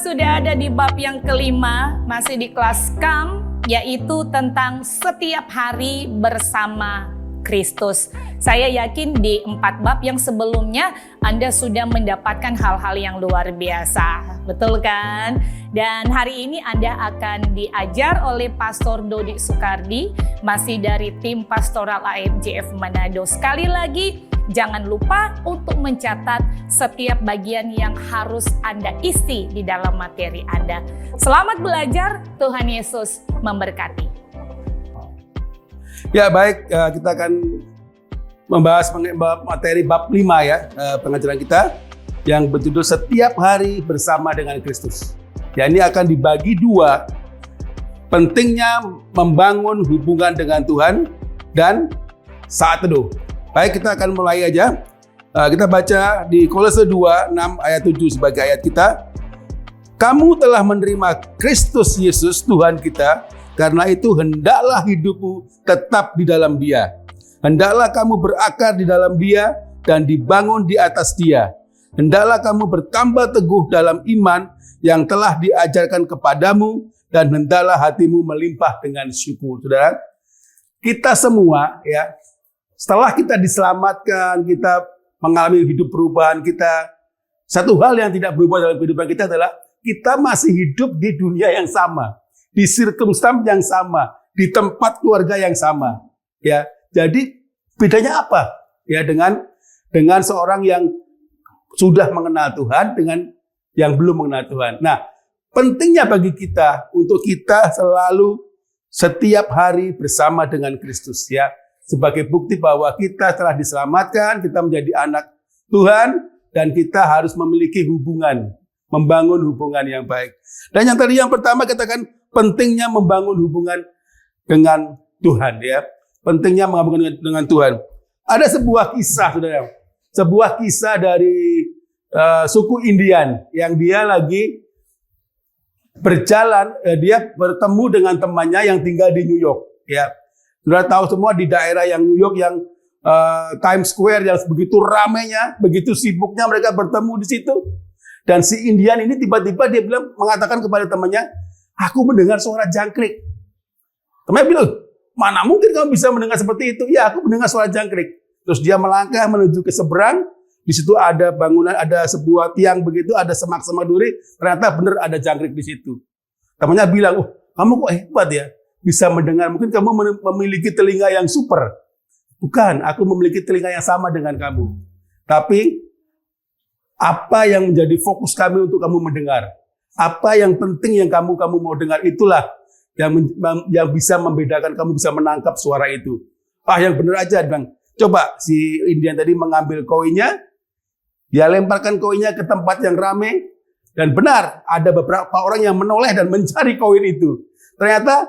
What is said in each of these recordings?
sudah ada di bab yang kelima, masih di kelas KAM, yaitu tentang setiap hari bersama Kristus. Saya yakin di 4 bab yang sebelumnya Anda sudah mendapatkan hal-hal yang luar biasa. Betul kan? Dan hari ini Anda akan diajar oleh Pastor Dodi Soekardi, masih dari tim Pastoral AMJF Manado. Sekali lagi, jangan lupa untuk mencatat setiap bagian yang harus Anda isi di dalam materi Anda. Selamat belajar, Tuhan Yesus memberkati. Ya baik, kita akan membahas materi bab 5 ya, pengajaran kita yang berjudul setiap hari bersama dengan Kristus. Ya, ini akan dibagi 2, pentingnya membangun hubungan dengan Tuhan dan saat teduh. Baik, kita akan mulai aja. Kita baca di Kolose 2, 6 ayat 7 sebagai ayat kita. Kamu telah menerima Kristus Yesus Tuhan kita, karena itu hendaklah hidupmu tetap di dalam Dia. Hendaklah kamu berakar di dalam Dia dan dibangun di atas Dia. Hendaklah kamu bertambah teguh dalam iman yang telah diajarkan kepadamu, dan hendaklah hatimu melimpah dengan syukur. Saudara, kita semua ya, setelah kita diselamatkan, kita mengalami hidup perubahan kita, satu hal yang tidak berubah dalam kehidupan kita adalah kita masih hidup di dunia yang sama, di circumstance yang sama, di tempat keluarga yang sama. Ya, jadi bedanya apa? Ya, dengan seorang yang sudah mengenal Tuhan dengan yang belum mengenal Tuhan. Nah, pentingnya bagi kita untuk kita selalu setiap hari bersama dengan Kristus ya. Sebagai bukti bahwa kita telah diselamatkan, kita menjadi anak Tuhan, dan kita harus memiliki hubungan, membangun hubungan yang baik. Dan yang pertama katakan pentingnya membangun hubungan dengan Tuhan ya. Pentingnya membangun dengan Tuhan. Ada sebuah kisah, saudara. Sebuah kisah dari suku Indian yang dia lagi berjalan, dia bertemu dengan temannya yang tinggal di New York ya. Sudah tahu semua di daerah yang New York yang Times Square yang begitu ramainya, begitu sibuknya mereka bertemu di situ. Dan si Indian ini tiba-tiba dia mengatakan kepada temannya, aku mendengar suara jangkrik. Temannya bilang, mana mungkin kamu bisa mendengar seperti itu? Ya, aku mendengar suara jangkrik. Terus dia melangkah menuju ke seberang. Di situ ada bangunan, ada sebuah tiang begitu, ada semak-semak duri. Ternyata benar ada jangkrik di situ. Temannya bilang, oh, kamu kok hebat ya, bisa mendengar. Mungkin kamu memiliki telinga yang super. Bukan, aku memiliki telinga yang sama dengan kamu. Tapi apa yang menjadi fokus kami untuk kamu mendengar? Apa yang penting yang kamu mau dengar? Itulah yang bisa membedakan kamu bisa menangkap suara itu. Yang benar aja, Bang. Coba si Indian tadi mengambil koinnya, dia lemparkan koinnya ke tempat yang ramai, dan benar ada beberapa orang yang menoleh dan mencari koin itu. Ternyata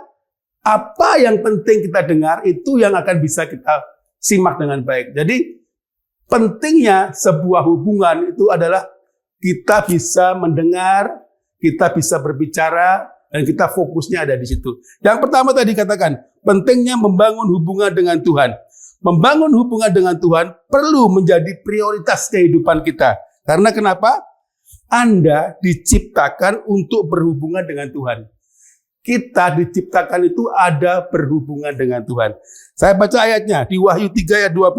apa yang penting kita dengar itu yang akan bisa kita simak dengan baik. Jadi pentingnya sebuah hubungan itu adalah kita bisa mendengar, kita bisa berbicara, dan kita fokusnya ada di situ. Yang pertama tadi katakan, pentingnya membangun hubungan dengan Tuhan. Membangun hubungan dengan Tuhan perlu menjadi prioritas kehidupan kita. Karena kenapa? Anda diciptakan untuk berhubungan dengan Tuhan. Kita diciptakan itu ada berhubungan dengan Tuhan. Saya baca ayatnya di Wahyu 3 ayat 20.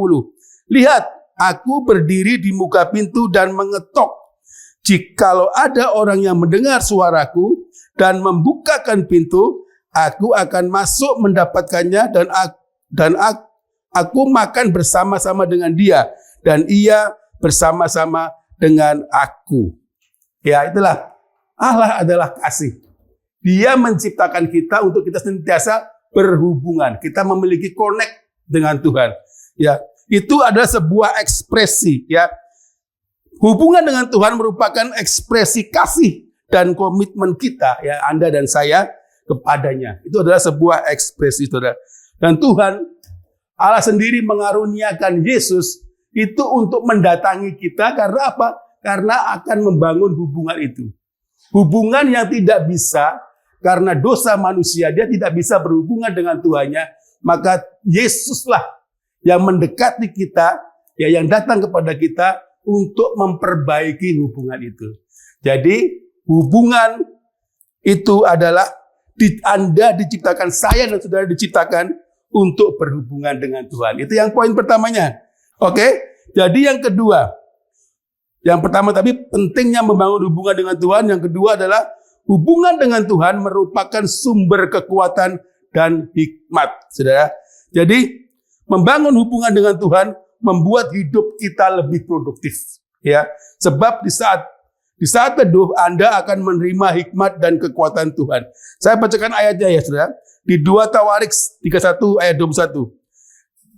Lihat, aku berdiri di muka pintu dan mengetok. Jikalau ada orang yang mendengar suaraku dan membukakan pintu, aku akan masuk mendapatkannya dan aku makan bersama-sama dengan dia, dan ia bersama-sama dengan aku. Ya, itulah Allah adalah kasih. Dia menciptakan kita untuk kita senantiasa berhubungan. Kita memiliki connect dengan Tuhan. Ya, itu adalah sebuah ekspresi. Ya, hubungan dengan Tuhan merupakan ekspresi kasih dan komitmen kita, ya, Anda dan saya kepadanya. Itu adalah sebuah ekspresi, saudara. Dan Tuhan Allah sendiri mengaruniakan Yesus itu untuk mendatangi kita karena apa? Karena akan membangun hubungan itu. Hubungan yang tidak bisa karena dosa manusia, dia tidak bisa berhubungan dengan Tuhannya, maka Yesuslah yang mendekati kita, ya, yang datang kepada kita untuk memperbaiki hubungan itu. Jadi hubungan itu adalah Anda diciptakan, saya dan saudara diciptakan untuk berhubungan dengan Tuhan. Itu yang poin pertamanya. Oke, jadi yang kedua, yang pertama tadi pentingnya membangun hubungan dengan Tuhan. Yang kedua adalah hubungan dengan Tuhan merupakan sumber kekuatan dan hikmat, saudara. Jadi membangun hubungan dengan Tuhan membuat hidup kita lebih produktif, ya. Sebab di saat teduh Anda akan menerima hikmat dan kekuatan Tuhan. Saya bacakan ayatnya ya, saudara. Di 2 Tawarik 31 ayat 21.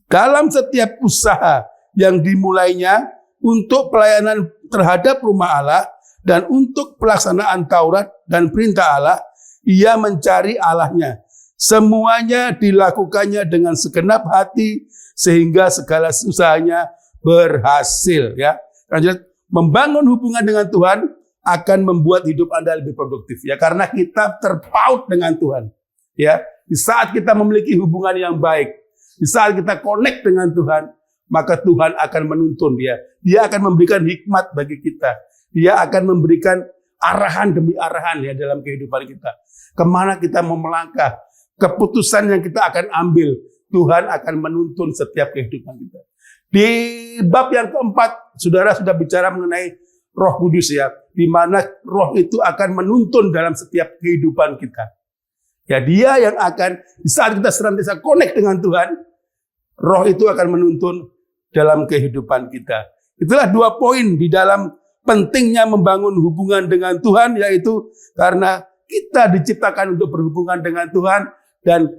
Dalam setiap usaha yang dimulainya untuk pelayanan terhadap rumah Allah dan untuk pelaksanaan Taurat dan perintah Allah, ia mencari Allahnya. Semuanya dilakukannya dengan segenap hati sehingga segala usahanya berhasil, ya. Lanjut, membangun hubungan dengan Tuhan akan membuat hidup Anda lebih produktif, ya, karena kita terpaut dengan Tuhan, ya. Di saat kita memiliki hubungan yang baik, di saat kita connect dengan Tuhan, maka Tuhan akan menuntun dia. Dia akan memberikan hikmat bagi kita. Dia akan memberikan arahan demi arahan, ya, dalam kehidupan kita. Kemana kita mau melangkah, keputusan yang kita akan ambil, Tuhan akan menuntun setiap kehidupan kita. Di bab yang keempat, saudara sudah bicara mengenai Roh Kudus, ya, di mana Roh itu akan menuntun dalam setiap kehidupan kita. Ya, dia yang akan, di saat kita senantiasa connect dengan Tuhan, Roh itu akan menuntun dalam kehidupan kita. Itulah 2 poin di dalam pentingnya membangun hubungan dengan Tuhan, yaitu karena kita diciptakan untuk berhubungan dengan Tuhan, dan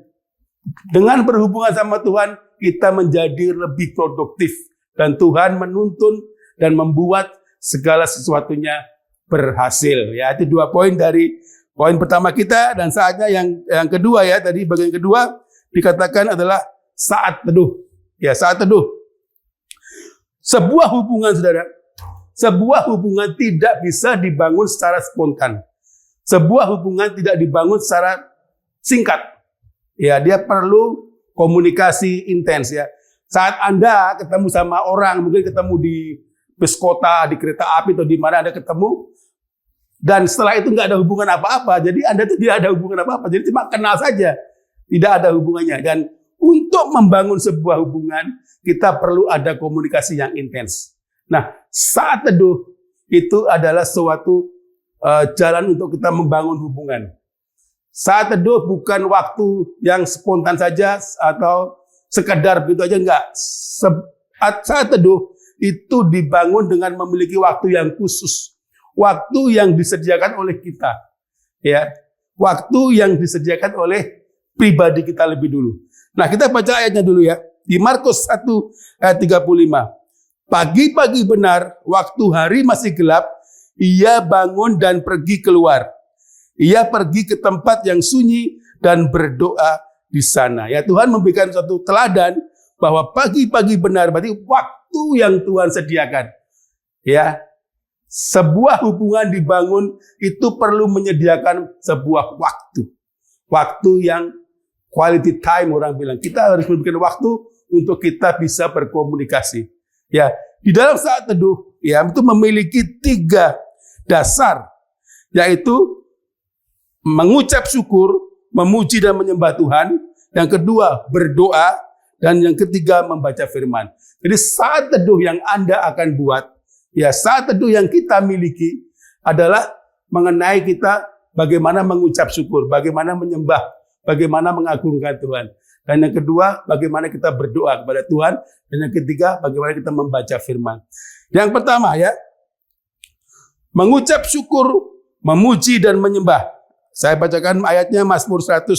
dengan berhubungan sama Tuhan, kita menjadi lebih produktif. Dan Tuhan menuntun dan membuat segala sesuatunya berhasil. Ya, itu 2 poin dari poin pertama kita. Dan saatnya yang kedua, ya, tadi bagian kedua dikatakan adalah saat teduh. Ya, saat teduh. Sebuah hubungan, saudara, sebuah hubungan tidak bisa dibangun secara spontan. Sebuah hubungan tidak dibangun secara singkat. Ya, dia perlu komunikasi intens, ya. Saat Anda ketemu sama orang, mungkin ketemu di bus kota, di kereta api, atau di mana Anda ketemu, dan setelah itu nggak ada hubungan apa-apa, jadi Anda itu tidak ada hubungan apa-apa, jadi cuma kenal saja, tidak ada hubungannya. Dan untuk membangun sebuah hubungan, kita perlu ada komunikasi yang intens. Nah, saat teduh itu adalah suatu jalan untuk kita membangun hubungan. Saat teduh bukan waktu yang spontan saja atau sekedar begitu aja, enggak. Saat teduh itu dibangun dengan memiliki waktu yang khusus. Waktu yang disediakan oleh kita. Ya, waktu yang disediakan oleh pribadi kita lebih dulu. Nah, kita baca ayatnya dulu, ya. Di Markus 1 ayat 35. Pagi-pagi benar, waktu hari masih gelap, ia bangun dan pergi keluar. Ia pergi ke tempat yang sunyi dan berdoa di sana. Ya, Tuhan memberikan suatu teladan bahwa pagi-pagi benar berarti waktu yang Tuhan sediakan. Ya, sebuah hubungan dibangun itu perlu menyediakan sebuah waktu. Waktu yang quality time, orang bilang. Kita harus memberikan waktu untuk kita bisa berkomunikasi. Ya, di dalam saat teduh, ya, itu memiliki 3 dasar, yaitu mengucap syukur, memuji dan menyembah Tuhan. Yang kedua, berdoa. Dan yang ketiga, membaca firman. Jadi saat teduh yang Anda akan buat, ya, saat teduh yang kita miliki adalah mengenai kita bagaimana mengucap syukur, bagaimana menyembah, bagaimana mengagungkan Tuhan. Dan yang kedua, bagaimana kita berdoa kepada Tuhan. Dan yang ketiga, bagaimana kita membaca firman. Yang pertama, ya, mengucap syukur, memuji dan menyembah. Saya bacakan ayatnya, Mazmur 100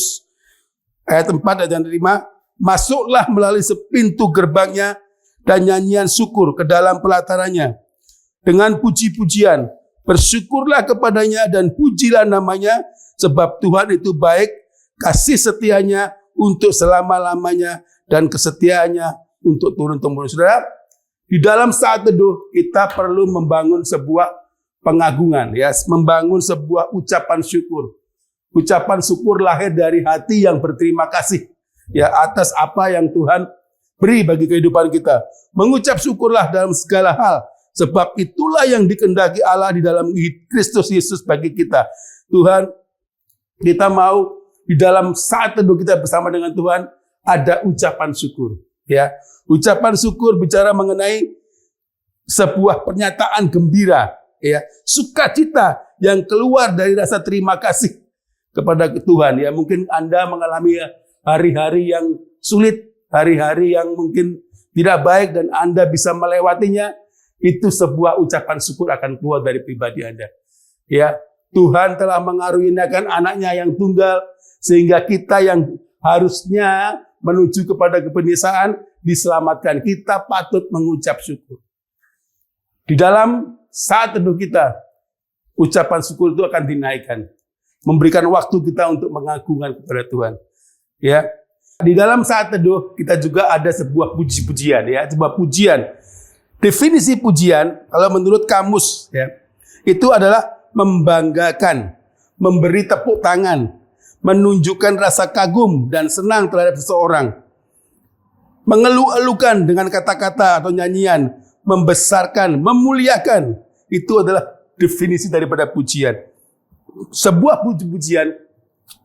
ayat 4 dan 5. Masuklah melalui sepintu gerbangnya dan nyanyian syukur ke dalam pelatarannya. Dengan puji-pujian, bersyukurlah kepadanya dan pujilah namanya, sebab Tuhan itu baik, kasih setianya untuk selama-lamanya, dan kesetiaannya untuk turun-temurun. Saudara, di dalam saat teduh kita perlu membangun sebuah pengagungan, ya, membangun sebuah ucapan syukur. Ucapan syukur lahir dari hati yang berterima kasih, ya, atas apa yang Tuhan beri bagi kehidupan kita. Mengucap syukurlah dalam segala hal, Sebab itulah yang dikehendaki Allah di dalam Kristus Yesus bagi kita. Tuhan, kita mau di dalam saat teduh kita bersama dengan Tuhan ada ucapan syukur. Ya, ucapan syukur bicara mengenai sebuah pernyataan gembira, ya, sukacita yang keluar dari rasa terima kasih kepada Tuhan. Ya, mungkin Anda mengalami hari-hari yang sulit, hari-hari yang mungkin tidak baik dan Anda bisa melewatinya. Itu sebuah ucapan syukur akan keluar dari pribadi Anda. Ya, Tuhan telah mengaruniakan anaknya yang tunggal sehingga kita yang harusnya menuju kepada kebinasaan diselamatkan. Kita patut mengucap syukur. Di dalam saat teduh kita, ucapan syukur itu akan dinaikkan. Memberikan waktu kita untuk mengagungkan kepada Tuhan. Ya, di dalam saat teduh kita juga ada sebuah puji-pujian, ya, sebuah pujian. Definisi pujian kalau menurut kamus, ya, itu adalah membanggakan, memberi tepuk tangan, menunjukkan rasa kagum dan senang terhadap seseorang, mengeluh-elukan dengan kata-kata atau nyanyian, membesarkan, memuliakan. Itu adalah definisi daripada pujian. Sebuah puji-pujian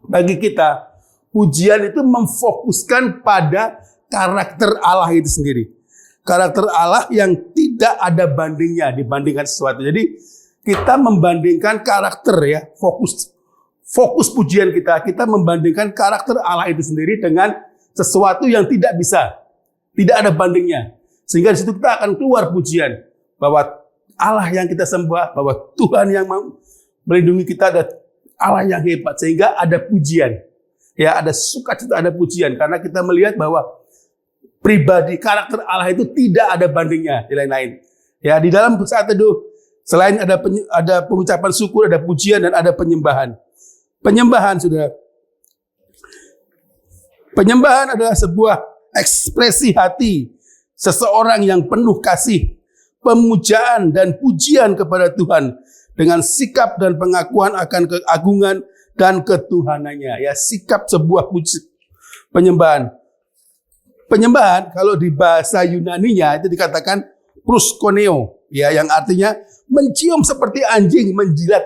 bagi kita, pujian itu memfokuskan pada karakter Allah itu sendiri. Karakter Allah yang tidak ada bandingnya dibandingkan sesuatu. Jadi kita membandingkan karakter, ya, fokus pujian kita membandingkan karakter Allah itu sendiri dengan sesuatu yang tidak bisa, tidak ada bandingnya. Sehingga di situ kita akan keluar pujian bahwa Allah yang kita sembah, bahwa Tuhan yang melindungi kita, ada Allah yang hebat, sehingga ada pujian. Ya, ada sukacita, ada pujian karena kita melihat bahwa pribadi karakter Allah itu tidak ada bandingnya di lain-lain. Ya, di dalam saat teduh selain ada pengucapan syukur, ada pujian dan ada penyembahan. Penyembahan, Saudara. Penyembahan adalah sebuah ekspresi hati seseorang yang penuh kasih, pemujaan dan pujian kepada Tuhan dengan sikap dan pengakuan akan keagungan dan ketuhanannya. Ya, sikap sebuah penyembahan. Penyembahan kalau di bahasa Yunaninya itu dikatakan proskuneo, ya, yang artinya mencium seperti anjing menjilat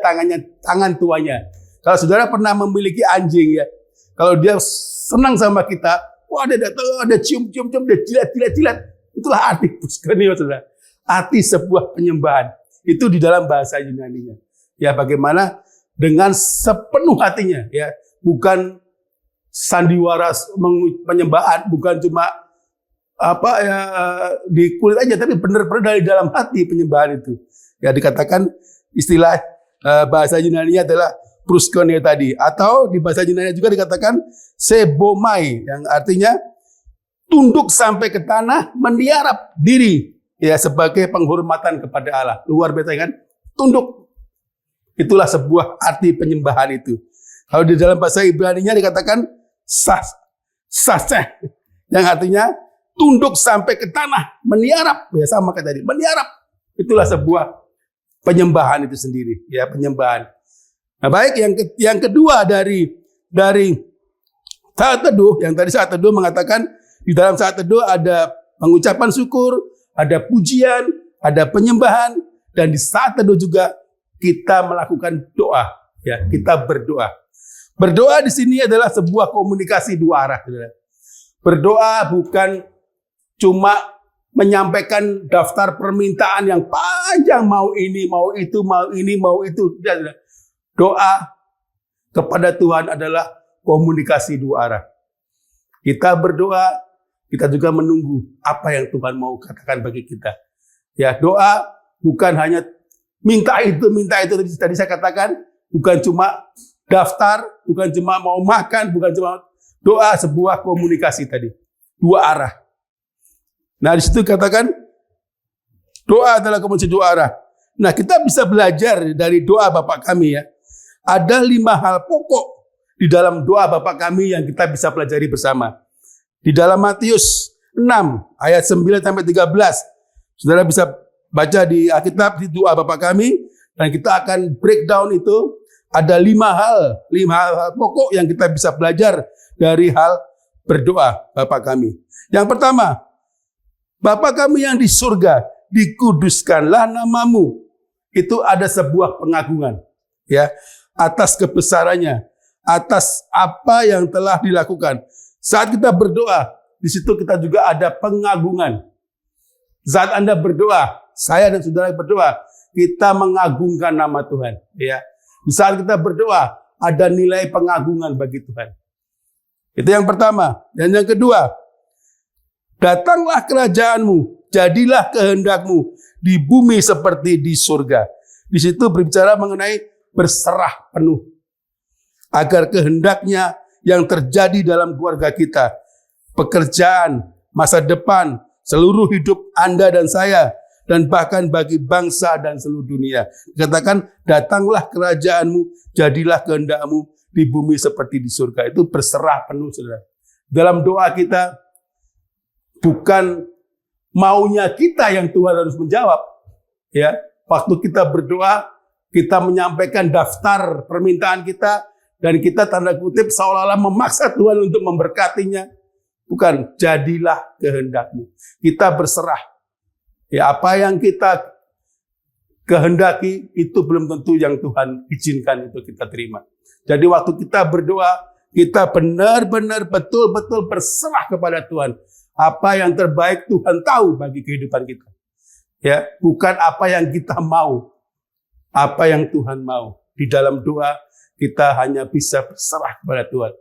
tangan tuannya. Kalau saudara pernah memiliki anjing, ya, kalau dia senang sama kita, wah, ada cium-cium, dia jilat, itulah arti proskuneo, saudara. Arti sebuah penyembahan itu di dalam bahasa Yunaninya. Ya, bagaimana dengan sepenuh hatinya, ya, bukan sandiwara penyembahan, bukan cuma di kulit aja, tapi benar-benar dari dalam hati penyembahan itu. Ya, dikatakan istilah bahasa Yunani adalah proskuneo tadi, atau di bahasa Yunani juga dikatakan sebomai, yang artinya tunduk sampai ke tanah, meniarap diri, ya, sebagai penghormatan kepada Allah. Luar biasa kan? Tunduk. Itulah sebuah arti penyembahan itu. Kalau di dalam bahasa Ibrani-nya dikatakan saseh, yang artinya tunduk sampai ke tanah, meniarap, ya, sama kayak tadi, meniarap. Itulah sebuah penyembahan itu sendiri, ya, penyembahan. Nah, baik, yang kedua dari saat teduh, yang tadi saat teduh mengatakan di dalam saat teduh ada pengucapan syukur, ada pujian, ada penyembahan, dan di saat teduh juga kita melakukan doa, ya, kita berdoa. Berdoa di sini adalah sebuah komunikasi dua arah. Berdoa bukan cuma menyampaikan daftar permintaan yang panjang, mau ini, mau itu, mau ini, mau itu. Doa kepada Tuhan adalah komunikasi dua arah. Kita berdoa, kita juga menunggu apa yang Tuhan mau katakan bagi kita. Ya, doa bukan hanya minta itu. Tadi saya katakan, bukan cuma daftar, bukan cuma mau makan, bukan cuma doa, sebuah komunikasi tadi. Dua arah. Nah, di situ katakan doa adalah komunikasi dua arah. Nah, kita bisa belajar dari doa Bapa kami, ya. Ada 5 hal pokok di dalam doa Bapa kami yang kita bisa pelajari bersama. Di dalam Matius 6 ayat 9 sampai 13. Saudara bisa baca di Alkitab di doa Bapa kami, dan kita akan breakdown itu. Ada 5 hal pokok yang kita bisa belajar dari hal berdoa Bapa kami. Yang pertama, Bapa kami yang di surga, dikuduskanlah namamu. Itu ada sebuah pengagungan, ya, atas kebesarannya, atas apa yang telah dilakukan. Saat kita berdoa, di situ kita juga ada pengagungan. Saat Anda berdoa, saya dan saudara berdoa, kita mengagungkan nama Tuhan, ya. Di saat kita berdoa, ada nilai pengagungan bagi Tuhan. Itu yang pertama. Dan yang kedua, datanglah kerajaanmu, jadilah kehendakmu di bumi seperti di surga. Di situ berbicara mengenai berserah penuh. Agar kehendaknya yang terjadi dalam keluarga kita, pekerjaan, masa depan, seluruh hidup Anda dan saya, dan bahkan bagi bangsa dan seluruh dunia. Katakan, datanglah kerajaanmu, jadilah kehendakmu di bumi seperti di surga. Itu berserah penuh, saudara. Dalam doa kita, bukan maunya kita yang Tuhan harus menjawab. Ya, waktu kita berdoa, kita menyampaikan daftar permintaan kita, dan kita tanda kutip seolah-olah memaksa Tuhan untuk memberkatinya. Bukan, jadilah kehendakmu. Kita berserah. Ya, apa yang kita kehendaki itu belum tentu yang Tuhan izinkan itu kita terima. Jadi waktu kita berdoa, kita benar-benar betul-betul berserah kepada Tuhan. Apa yang terbaik Tuhan tahu bagi kehidupan kita. Ya, bukan apa yang kita mau. Apa yang Tuhan mau. Di dalam doa kita hanya bisa berserah kepada Tuhan.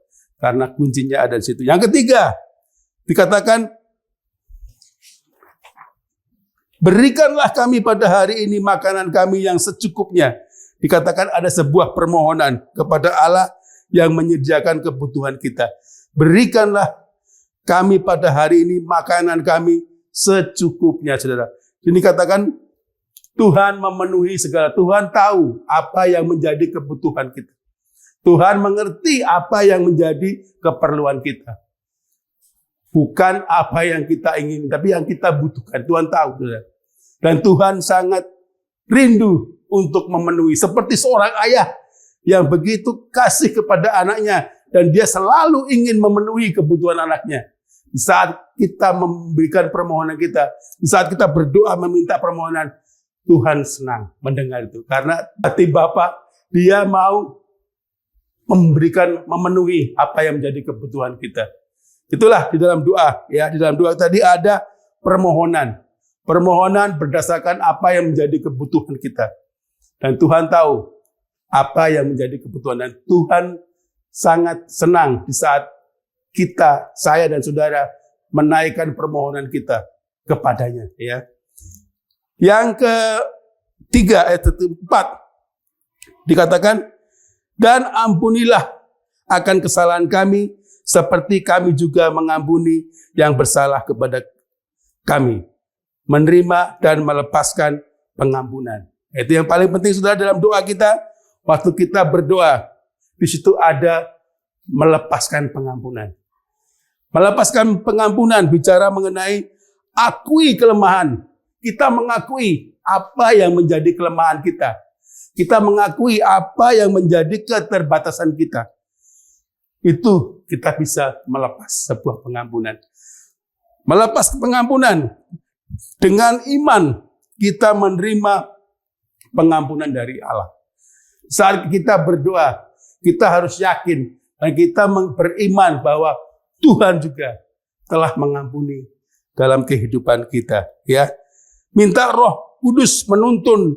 Karena kuncinya ada di situ. Yang ketiga, dikatakan, berikanlah kami pada hari ini makanan kami yang secukupnya. Dikatakan ada sebuah permohonan kepada Allah yang menyediakan kebutuhan kita. Berikanlah kami pada hari ini makanan kami secukupnya, saudara. Ini katakan Tuhan memenuhi segala. Tuhan tahu apa yang menjadi kebutuhan kita. Tuhan mengerti apa yang menjadi keperluan kita. Bukan apa yang kita ingin, tapi yang kita butuhkan. Tuhan tahu, saudara. Dan Tuhan sangat rindu untuk memenuhi. Seperti seorang ayah yang begitu kasih kepada anaknya. Dan dia selalu ingin memenuhi kebutuhan anaknya. Di saat kita memberikan permohonan kita, di saat kita berdoa meminta permohonan, Tuhan senang mendengar itu. Karena hati Bapa, dia mau memenuhi apa yang menjadi kebutuhan kita. Itulah di dalam doa, ya. Di dalam doa tadi ada permohonan. Permohonan berdasarkan apa yang menjadi kebutuhan kita. Dan Tuhan tahu apa yang menjadi kebutuhan. Dan Tuhan sangat senang di saat kita, saya dan saudara, menaikkan permohonan kita kepadanya. Ya. Yang ketiga, ayat 4, dikatakan, dan ampunilah akan kesalahan kami, seperti kami juga mengampuni yang bersalah kepada kami. Menerima dan melepaskan pengampunan. Itu yang paling penting, saudara, dalam doa kita. Waktu kita berdoa, di situ ada melepaskan pengampunan. Melepaskan pengampunan bicara mengenai akui kelemahan. Kita mengakui apa yang menjadi kelemahan kita. Kita mengakui apa yang menjadi keterbatasan kita. Itu kita bisa melepas sebuah pengampunan. Melepas pengampunan dengan iman kita menerima pengampunan dari Allah. Saat kita berdoa, kita harus yakin dan kita beriman bahwa Tuhan juga telah mengampuni dalam kehidupan kita. Ya, minta Roh Kudus menuntun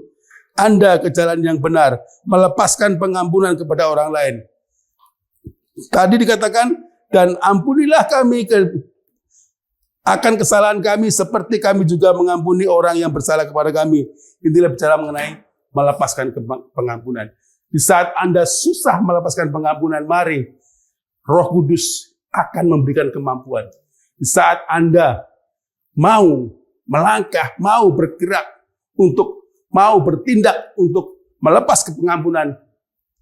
Anda ke jalan yang benar, melepaskan pengampunan kepada orang lain. Tadi dikatakan, dan ampunilah kami akan kesalahan kami seperti kami juga mengampuni orang yang bersalah kepada kami. Inilah bicara mengenai melepaskan pengampunan. Di saat Anda susah melepaskan pengampunan, mari Roh Kudus akan memberikan kemampuan. Di saat Anda mau melangkah, mau bergerak mau bertindak untuk melepas pengampunan,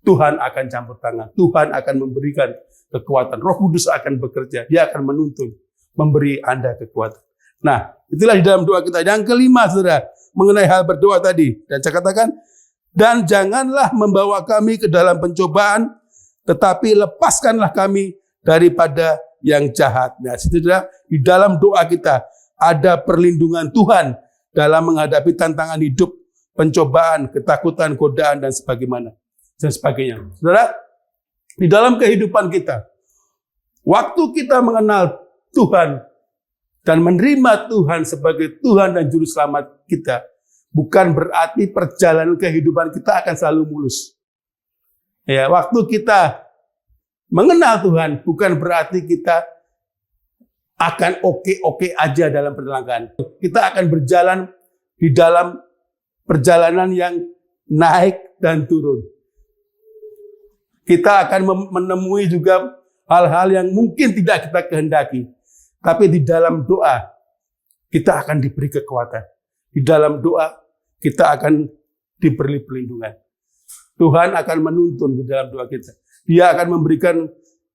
Tuhan akan campur tangan. Tuhan akan memberikan kekuatan. Roh Kudus akan bekerja. Dia akan menuntun, memberi Anda kekuatan. Nah, itulah di dalam doa kita. Yang kelima, saudara, mengenai hal berdoa tadi. Dan saya katakan, dan janganlah membawa kami ke dalam pencobaan, tetapi lepaskanlah kami daripada yang jahat. Nah, saudara, di dalam doa kita ada perlindungan Tuhan dalam menghadapi tantangan hidup, pencobaan, ketakutan, godaan, dan sebagainya. Saudara, di dalam kehidupan kita, waktu kita mengenal Tuhan dan menerima Tuhan sebagai Tuhan dan Juru Selamat kita, bukan berarti perjalanan kehidupan kita akan selalu mulus. Ya, waktu kita mengenal Tuhan bukan berarti kita akan oke-oke aja dalam perjalanan. Kita akan berjalan di dalam perjalanan yang naik dan turun. Kita akan menemui juga hal-hal yang mungkin tidak kita kehendaki. Tapi di dalam doa, kita akan diberi kekuatan. Di dalam doa, kita akan diberi perlindungan. Tuhan akan menuntun di dalam doa kita. Dia akan memberikan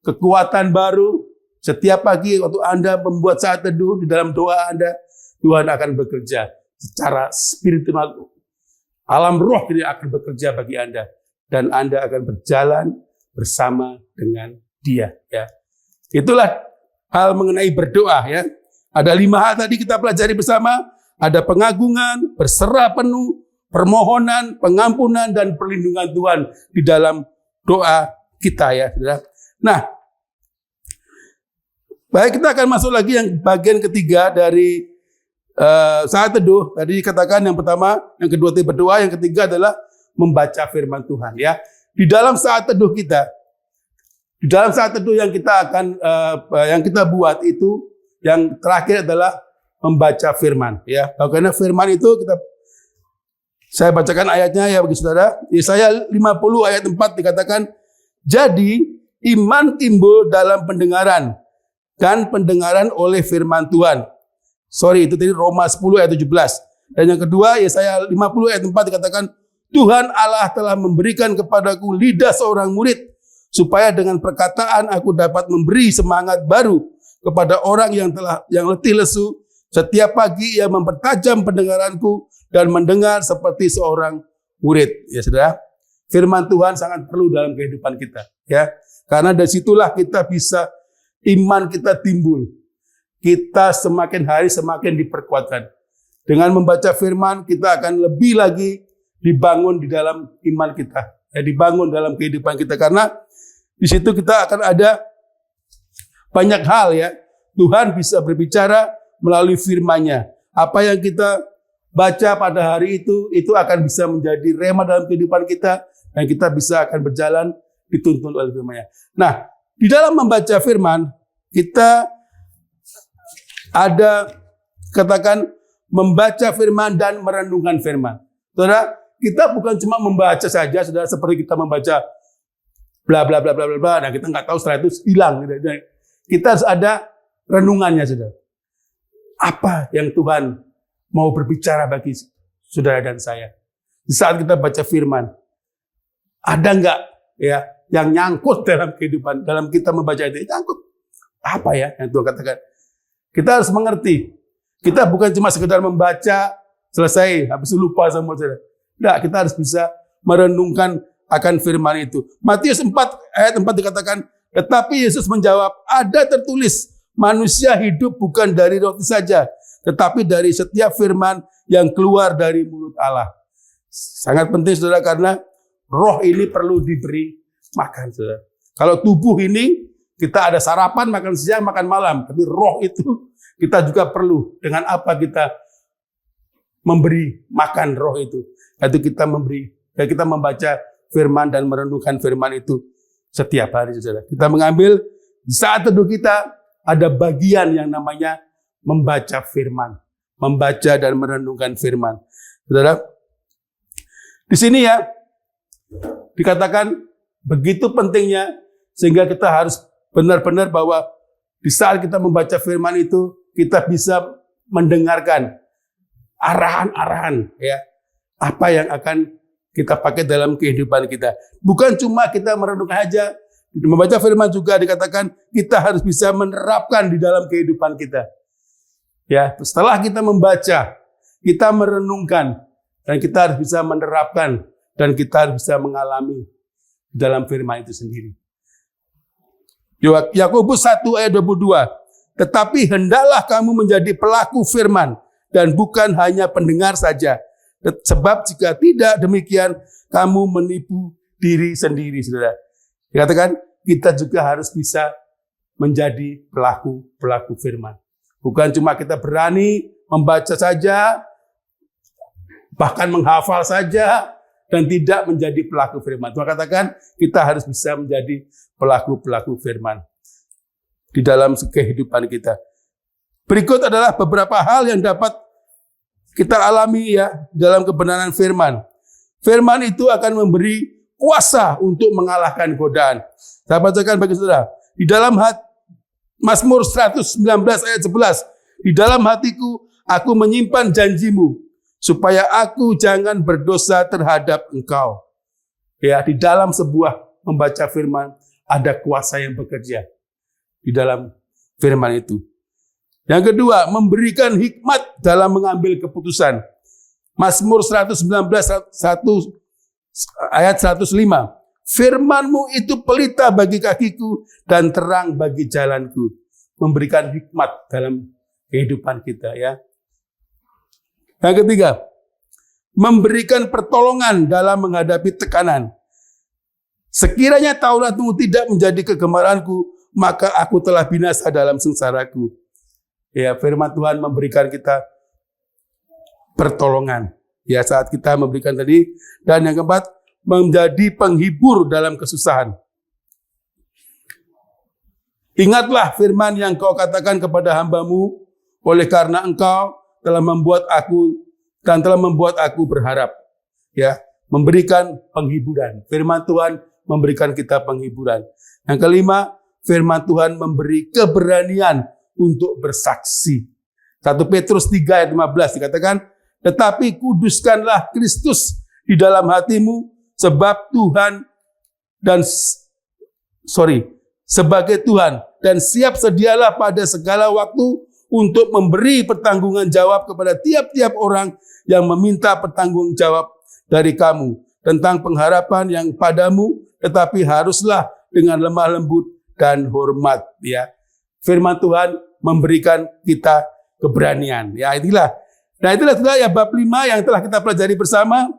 kekuatan baru. Setiap pagi waktu Anda membuat saat teduh di dalam doa Anda, Tuhan akan bekerja secara spiritual. Alam roh ini akan bekerja bagi Anda. Dan Anda akan berjalan bersama dengan Dia. Ya. Itulah hal mengenai berdoa. Ya. Ada 5 hal tadi kita pelajari bersama. Ada pengagungan, berserah penuh, permohonan, pengampunan, dan perlindungan Tuhan di dalam doa kita. Ya. Nah, baik, kita akan masuk lagi yang bagian ketiga dari saat teduh. Tadi dikatakan yang pertama, yang kedua itu berdoa, yang ketiga adalah membaca firman Tuhan. Ya, di dalam saat teduh kita, di dalam saat teduh yang kita akan yang kita buat itu, yang terakhir adalah membaca firman. Ya, bagaimana firman itu saya bacakan ayatnya ya bagi saudara. Yesaya 50 ayat 4 dikatakan, jadi iman timbul dalam pendengaran, dan pendengaran oleh firman Tuhan. Sorry, itu tadi Roma 10 ayat 17. Dan yang kedua, Yesaya 50 ayat 4 dikatakan, Tuhan Allah telah memberikan kepadaku lidah seorang murid, supaya dengan perkataan aku dapat memberi semangat baru kepada orang yang letih lesu. Setiap pagi ia mempertajam pendengaranku dan mendengar seperti seorang murid. Ya saudara, firman Tuhan sangat perlu dalam kehidupan kita. Ya, karena dari situlah kita bisa iman kita timbul. Kita semakin hari semakin diperkuatkan. Dengan membaca firman, kita akan lebih lagi dibangun di dalam iman kita. Ya, dibangun dalam kehidupan kita. Karena di situ kita akan ada banyak hal ya. Tuhan bisa berbicara melalui firman-Nya. Apa yang kita baca pada hari itu akan bisa menjadi rema dalam kehidupan kita. Dan kita bisa akan berjalan dituntun oleh firman-Nya. Nah, di dalam membaca firman, kita ada katakan membaca firman dan merenungkan firman. Saudara, kita bukan cuma membaca saja, saudara, seperti kita membaca bla bla bla bla bla bla. Nah, kita nggak tahu setelah itu hilang. Kita harus ada renungannya, saudara. Apa yang Tuhan mau berbicara bagi saudara dan saya? Di saat kita baca firman, ada nggak ya yang nyangkut dalam kehidupan, dalam kita membaca itu nyangkut? Apa ya yang Tuhan katakan? Kita harus mengerti. Kita bukan cuma sekedar membaca, selesai, habis itu lupa sama saudara. Tidak, kita harus bisa merenungkan akan firman itu. Matius 4 ayat 4 dikatakan, tetapi Yesus menjawab, ada tertulis, manusia hidup bukan dari roti saja, tetapi dari setiap firman yang keluar dari mulut Allah. Sangat penting saudara, karena roh ini perlu diberi makan saudara. Kalau tubuh ini kita ada sarapan, makan siang, makan malam. Tapi roh itu kita juga perlu. Dengan apa kita memberi makan roh itu? Yaitu kita membaca firman dan merenungkan firman itu setiap hari, saudara. Kita mengambil di saat teduh kita ada bagian yang namanya membaca firman, membaca dan merenungkan firman. Saudara, di sini ya dikatakan begitu pentingnya sehingga kita harus benar-benar bahwa di saat kita membaca firman itu, kita bisa mendengarkan arahan-arahan ya, apa yang akan kita pakai dalam kehidupan kita. Bukan cuma kita merenungkan aja, membaca firman juga dikatakan kita harus bisa menerapkan di dalam kehidupan kita. Ya, setelah kita membaca, kita merenungkan, dan kita harus bisa menerapkan, dan kita harus bisa mengalami dalam firman itu sendiri. Yakobus 1 ayat 22. Tetapi hendaklah kamu menjadi pelaku firman dan bukan hanya pendengar saja. Sebab jika tidak demikian, kamu menipu diri sendiri, saudara. Dikatakan kita juga harus bisa menjadi pelaku firman. Bukan cuma kita berani membaca saja, bahkan menghafal saja, dan tidak menjadi pelaku firman. Tuhan katakan kita harus bisa menjadi pelaku firman di dalam kehidupan kita. Berikut adalah beberapa hal yang dapat kita alami ya dalam kebenaran firman. Firman itu akan memberi kuasa untuk mengalahkan godaan. Saya bacakan bagi saudara. Di dalam Mazmur 119 ayat 11. Di dalam hatiku aku menyimpan janjimu, supaya aku jangan berdosa terhadap engkau. Ya, di dalam sebuah membaca firman ada kuasa yang bekerja di dalam firman itu. Yang kedua, memberikan hikmat dalam mengambil keputusan. Mazmur 119 ayat 105. Firman-Mu itu pelita bagi kakiku dan terang bagi jalanku. Memberikan hikmat dalam kehidupan kita ya. Yang ketiga, memberikan pertolongan dalam menghadapi tekanan. Sekiranya Taurat-Mu tidak menjadi kegemaranku, maka aku telah binasa dalam sengsaraku. Ya, firman Tuhan memberikan kita pertolongan. Ya, saat kita memberikan tadi. Dan yang keempat, menjadi penghibur dalam kesusahan. Ingatlah firman yang kau katakan kepada hamba-Mu, oleh karena engkau telah membuat aku berharap. Ya, memberikan penghiburan. Firman Tuhan memberikan kita penghiburan. Yang kelima, firman Tuhan memberi keberanian untuk bersaksi. 1 Petrus 3 ayat 15 dikatakan, tetapi kuduskanlah Kristus di dalam hatimu sebagai Tuhan, dan siap sedialah pada segala waktu untuk memberi pertanggungan jawab kepada tiap-tiap orang yang meminta pertanggung jawab dari kamu tentang pengharapan yang padamu, tetapi haruslah dengan lemah lembut dan hormat. Ya, firman Tuhan memberikan kita keberanian. Ya, itulah ya bab 5 yang telah kita pelajari bersama.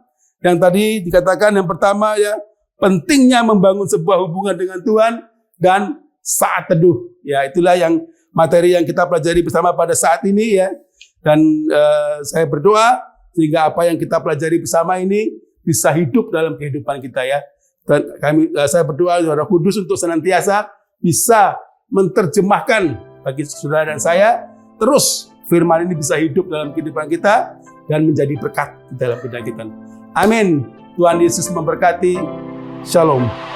Yang tadi dikatakan yang pertama ya, pentingnya membangun sebuah hubungan dengan Tuhan dan saat teduh. Ya, itulah yang materi yang kita pelajari bersama pada saat ini ya. Dan saya berdoa sehingga apa yang kita pelajari bersama ini bisa hidup dalam kehidupan kita ya. Dan saya berdoa Roh Kudus untuk senantiasa bisa menerjemahkan bagi saudara dan saya, terus firman ini bisa hidup dalam kehidupan kita dan menjadi berkat dalam kehidupan kita. Amin. Tuhan Yesus memberkati. Shalom.